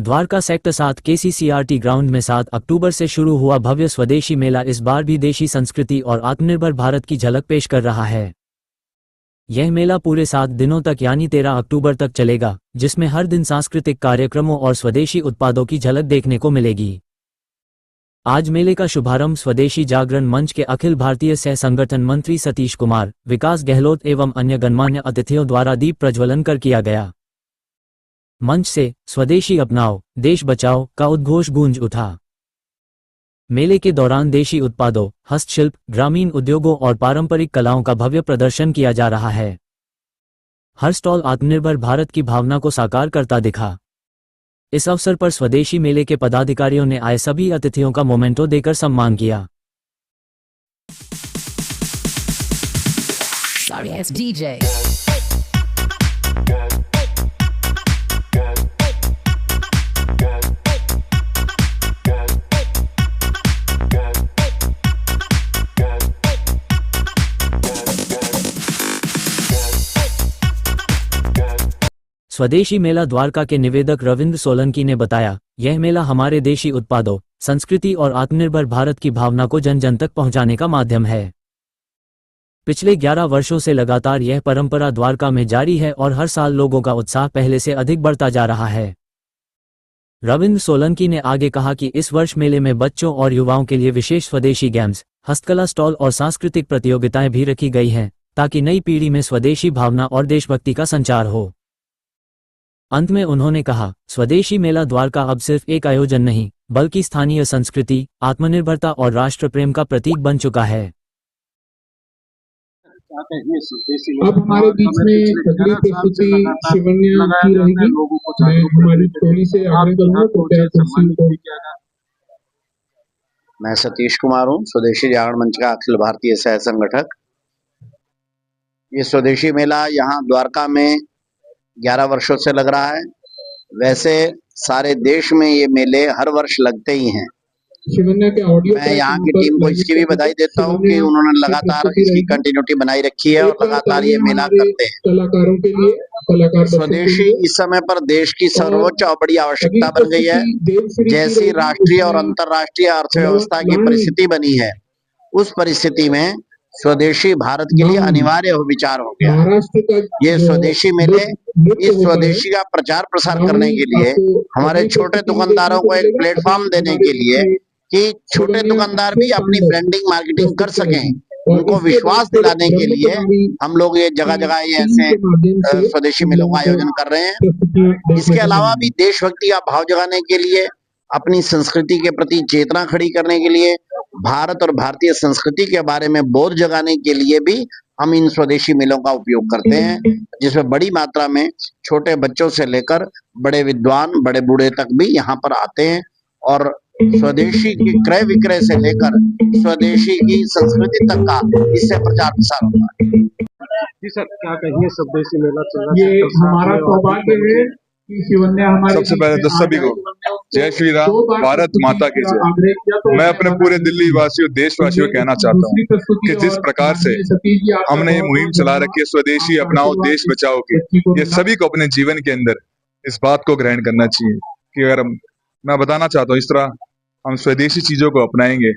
Dwarka sector 7 KCCRT ground में 7 अक्टूबर से शुरू हुआ भव्य स्वदेशी मेला इस बार भी देशी संस्कृति और आत्मनिर्भर भारत की झलक पेश कर रहा है। यह मेला पूरे 7 दिनों तक यानी 13 अक्टूबर तक चलेगा, जिसमें हर दिन सांस्कृतिक कार्यक्रमों और स्वदेशी उत्पादों की झलक देखने को मिलेगी। आज मेले का शुभारंभ स्वदेशी जागरण मंच के अखिल भारतीय सह संगठन मंत्री सतीश कुमार, विकास गहलोत एवं अन्य गणमान्य अतिथियों द्वारा दीप प्रज्वलन कर किया गया। मंच से स्वदेशी अपनाओ, देश बचाओ का उद्घोष गूंज उठा। मेले के दौरान देशी उत्पादों, हस्तशिल्प, ग्रामीण उद्योगों और पारंपरिक कलाओं का भव्य प्रदर्शन किया जा रहा है। हर स्टॉल आत्मनिर्भर भारत की भावना को साकार करता दिखा। इस अवसर पर स्वदेशी मेले के पदाधिकारियों ने आए सभी अतिथियों का मोमेंटो देकर सम्मान किया। Sorry, it's DJ. स्वदेशी मेला द्वारका के निवेदक रविंद्र सोलंकी ने बताया, यह मेला हमारे देशी उत्पादों, संस्कृति और आत्मनिर्भर भारत की भावना को जन जन तक पहुंचाने का माध्यम है। पिछले 11 वर्षों से लगातार यह परंपरा द्वारका में जारी है और हर साल लोगों का उत्साह पहले से अधिक बढ़ता जा रहा है। रविंद्र सोलंकी ने आगे कहा कि इस वर्ष मेले में बच्चों और युवाओं के लिए विशेष स्वदेशी गेम्स, हस्तकला स्टॉल और सांस्कृतिक प्रतियोगिताएं भी रखी गई हैं, ताकि नई पीढ़ी में स्वदेशी भावना और देशभक्ति का संचार हो। अंत में उन्होंने कहा, स्वदेशी मेला द्वारका अब सिर्फ एक आयोजन नहीं, बल्कि स्थानीय संस्कृति, आत्मनिर्भरता और राष्ट्र प्रेम का प्रतीक बन चुका है। अब हमारे बीच में अगली प्रस्तुति शिवन्या की रहेगी। मैं हमारी टोली से आग्रह करूंगा तो मैं सतीश कुमार हूँ, स्वदेशी जागरण मंच का अखिल भारतीय सह संगठक। ये स्वदेशी मेला यहाँ द्वारका में 11 वर्षों से लग रहा है। वैसे सारे देश में ये मेले हर वर्ष लगते ही हैं। मैं यहाँ की टीम को इसकी भी बधाई देता हूँ कि उन्होंने लगातार इसकी कंटिन्यूटी बनाई रखी है और लगातार ये मेला करते हैं। स्वदेशी इस समय पर देश की सर्वोच्च और बड़ी आवश्यकता बन गई है। जैसी राष्ट्रीय और अंतर्राष्ट्रीय अर्थव्यवस्था की परिस्थिति बनी है, उस परिस्थिति में स्वदेशी भारत के लिए अनिवार्य विचार हो गया। ये स्वदेशी मेले इस स्वदेशी का प्रचार प्रसार करने के लिए, हमारे छोटे दुकानदारों को एक प्लेटफॉर्म देने के लिए कि छोटे दुकानदार भी अपनी ब्रांडिंग मार्केटिंग कर सकें, उनको विश्वास दिलाने के लिए हम लोग ये जगह जगह ये ऐसे स्वदेशी मेलों का आयोजन कर रहे हैं। इसके अलावा भी देशभक्ति का भाव जगाने के लिए, अपनी संस्कृति के प्रति चेतना खड़ी करने के लिए, भारत और भारतीय संस्कृति के बारे में बोध जगाने के लिए भी हम इन स्वदेशी मेलों का उपयोग करते हैं, जिसमें बड़ी मात्रा में छोटे बच्चों से लेकर बड़े विद्वान, बड़े बूढ़े तक भी यहाँ पर आते हैं और स्वदेशी के क्रय विक्रय से लेकर स्वदेशी की संस्कृति तक का इससे प्रचार प्रसार होता है। जी सर, क्या कहिए, स्वदेशी मेला चल रहा है, ये हमारा सौभाग्य है। सबसे पहले तो सभी को जय श्री राम, भारत माता की जय। मैं अपने पूरे दिल्ली वासियों, देशवासियों को कहना चाहता हूँ कि जिस प्रकार से हमने ये मुहिम चला रखी है स्वदेशी अपनाओ देश बचाओ की, ये सभी को अपने जीवन के अंदर इस बात को ग्रहण करना चाहिए कि अगर मैं बताना चाहता हूँ, इस तरह हम स्वदेशी चीजों को अपनाएंगे,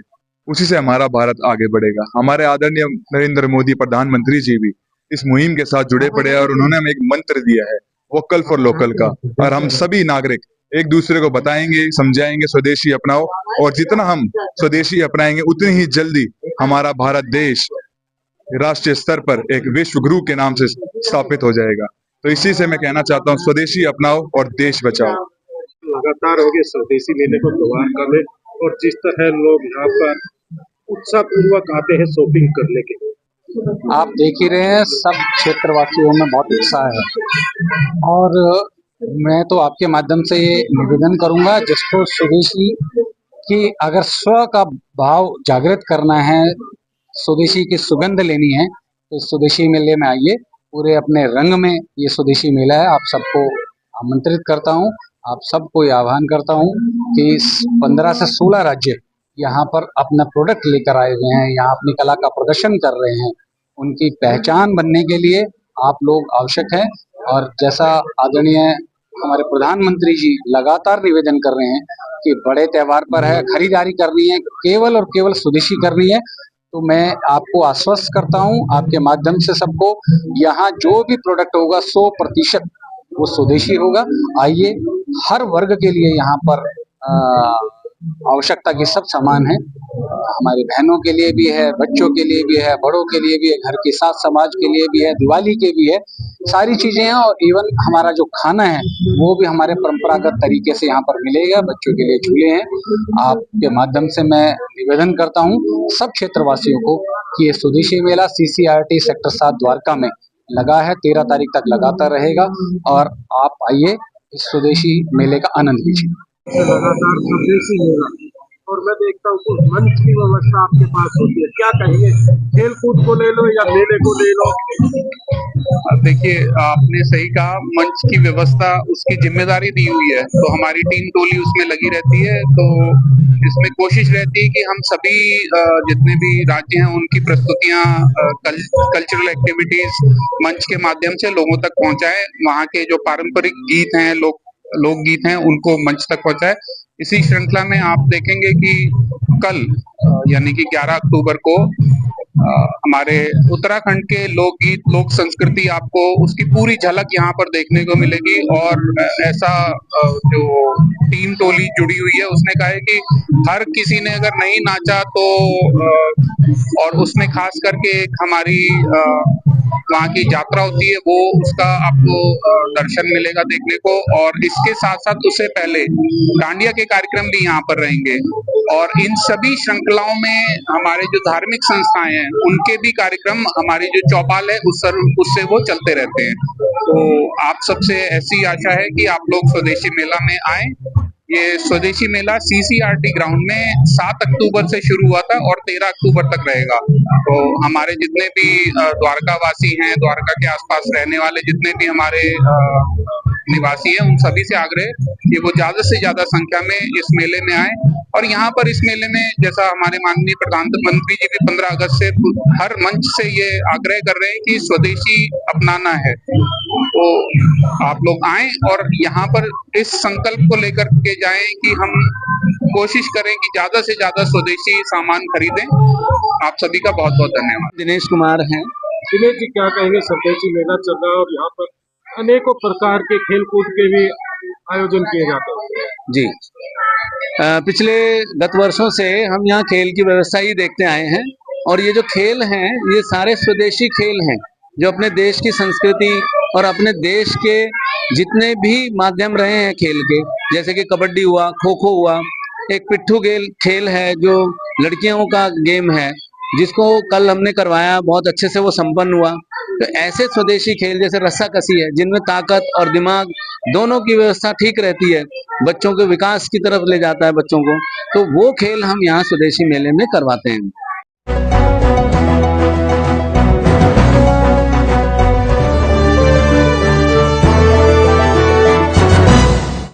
उसी से हमारा भारत आगे बढ़ेगा। हमारे आदरणीय नरेंद्र मोदी प्रधानमंत्री जी भी इस मुहिम के साथ जुड़े पड़े हैं और उन्होंने हमें एक मंत्र दिया है वोकल फॉर लोकल का, और हम सभी नागरिक एक दूसरे को बताएंगे, समझाएंगे स्वदेशी अपनाओ, और जितना हम स्वदेशी अपनाएंगे उतनी ही जल्दी हमारा भारत देश राष्ट्रीय स्तर पर एक विश्व गुरु के नाम से स्थापित हो जाएगा। तो इसी से मैं कहना चाहता हूँ, स्वदेशी अपनाओ और देश बचाओ। लगातार हो गए स्वदेशी मेले को द्वारका में, और जिस तरह लोग यहाँ पर उत्साह पूर्वक आते हैं शॉपिंग करने के लिए, आप देख ही रहे हैं, सब क्षेत्रवासियों में बहुत उत्साह है। और मैं तो आपके माध्यम से ये निवेदन करूंगा, जिसको स्वदेशी की अगर स्व का भाव जागृत करना है, स्वदेशी की सुगंध लेनी है, तो स्वदेशी मेले में आइए। पूरे अपने रंग में ये स्वदेशी मेला है। आप सबको आमंत्रित करता हूँ, आप सबको आह्वान करता हूँ कि 15 से 16 राज्य यहाँ पर अपना प्रोडक्ट लेकर आए हुए हैं, यहाँ अपनी कला का प्रदर्शन कर रहे हैं। उनकी पहचान बनने के लिए आप लोग आवश्यक हैं। और जैसा आदरणीय हमारे प्रधानमंत्री जी लगातार निवेदन कर रहे हैं कि बड़े त्योहार पर है, खरीदारी करनी है, केवल और केवल स्वदेशी करनी है। तो मैं आपको आश्वस्त करता हूं आपके माध्यम से सबको, यहाँ जो भी प्रोडक्ट होगा 100% वो स्वदेशी होगा। आइए, हर वर्ग के लिए यहाँ पर आवश्यकता के सब सामान है, हमारी बहनों के लिए भी है, बच्चों के लिए भी है, बड़ों के लिए भी है, घर के साथ समाज के लिए भी है, दिवाली के भी है, सारी चीजें हैं। और इवन हमारा जो खाना है वो भी हमारे परंपरागत तरीके से यहाँ पर मिलेगा। बच्चों के लिए झूले हैं। आपके माध्यम से मैं निवेदन करता हूँ सब क्षेत्रवासियों को कि ये स्वदेशी मेला CCRT सेक्टर 7 द्वारका में लगा है, 13 तारीख तक लगातार रहेगा और आप आइए इस स्वदेशी मेले का आनंद लीजिए। लगातार स्वदेशी मेला और मैं देखता हूँ कुछ मंच की व्यवस्था आपके पास होती है, क्या कहेंगे? खेल कूद को ले लो या मेले को ले लो? देखिए, आपने सही कहा, मंच की व्यवस्था उसकी जिम्मेदारी दी हुई है, तो हमारी टीम टोली उसमें लगी रहती है। तो इसमें कोशिश रहती है कि हम सभी जितने भी राज्य हैं उनकी प्रस्तुतियां, कल्चरल एक्टिविटीज मंच के माध्यम से लोगों तक पहुंचाएं। वहाँ के जो पारंपरिक गीत हैं, लोकगीत हैं, उनको मंच तक पहुंचाए। इसी श्रृंखला में आप देखेंगे कि कल यानी कि 11 अक्टूबर को हमारे उत्तराखंड के लोकगीत, लोक संस्कृति, आपको उसकी पूरी झलक यहाँ पर देखने को मिलेगी। और ऐसा जो टीम टोली जुड़ी हुई है उसने कहा है कि हर किसी ने अगर नहीं नाचा तो और उसमें खास करके हमारी वहाँ की यात्रा होती है, वो उसका आपको दर्शन मिलेगा देखने को। और इसके साथ साथ उससे पहले डांडिया के कार्यक्रम भी यहाँ पर रहेंगे। और इन सभी श्रृंखलाओं में हमारे जो धार्मिक संस्थाएं हैं उनके भी कार्यक्रम, हमारी जो चौपाल है उससे वो चलते रहते हैं। तो आप सबसे ऐसी आशा है कि आप लोग स्वदेशी मेला में आए। ये स्वदेशी मेला CCRT ग्राउंड में 7 अक्टूबर से शुरू हुआ था और 13 अक्टूबर तक रहेगा। तो हमारे जितने भी द्वारका वासी हैं, द्वारका के आसपास रहने वाले जितने भी हमारे निवासी हैं, उन सभी से आग्रह कि वो ज्यादा से ज्यादा संख्या में इस मेले में आए। और यहाँ पर इस मेले में जैसा हमारे माननीय प्रधानमंत्री जी भी 15 अगस्त से हर मंच से ये आग्रह कर रहे हैं कि स्वदेशी अपनाना है। तो आप लोग आए और यहाँ पर इस संकल्प को लेकर के जाएं कि हम कोशिश करें कि ज्यादा से ज्यादा स्वदेशी सामान खरीदें। आप सभी का बहुत बहुत धन्यवाद। दिनेश कुमार हैं। दिनेश जी, क्या कहेंगे? स्वदेशी मेला चल रहा है और यहाँ पर अनेकों प्रकार के खेल कूद के भी आयोजन किए जाते हैं। जी, पिछले गत वर्षों से हम यहाँ खेल की व्यवस्था ही देखते आए हैं और ये जो खेल हैं ये सारे स्वदेशी खेल हैं जो अपने देश की संस्कृति और अपने देश के जितने भी माध्यम रहे हैं खेल के, जैसे कि कबड्डी हुआ, खो खो हुआ, एक पिट्ठू खेल है जो लड़कियों का गेम है जिसको कल हमने करवाया, बहुत अच्छे से वो संपन्न हुआ। तो ऐसे स्वदेशी खेल जैसे रस्साकसी है जिनमें ताकत और दिमाग दोनों की व्यवस्था ठीक रहती है, बच्चों के विकास की तरफ ले जाता है बच्चों को, तो वो खेल हम यहाँ स्वदेशी मेले में करवाते हैं।